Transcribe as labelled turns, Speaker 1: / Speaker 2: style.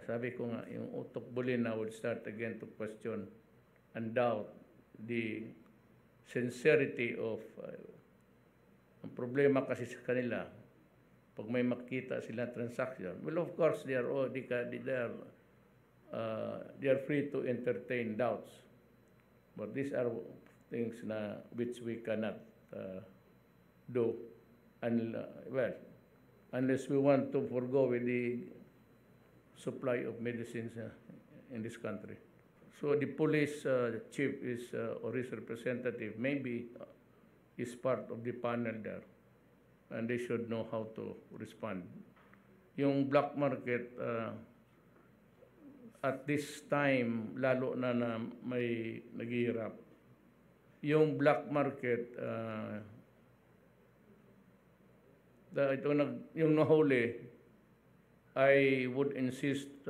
Speaker 1: Sabi ko nga, yung utok bulina would start again to question and doubt the sincerity of ang problema kasi sa kanila, pag may makita sila transaction, well, of course, they are free to entertain doubts. But these are things na which we cannot do, and unless we want to forgo with the supply of medicines in this country. So the police chief is or his representative maybe is part of the panel there, and they should know how to respond. Yung black market at this time, lalo na may naghihirap, yung black market, yung nahuli, I would insist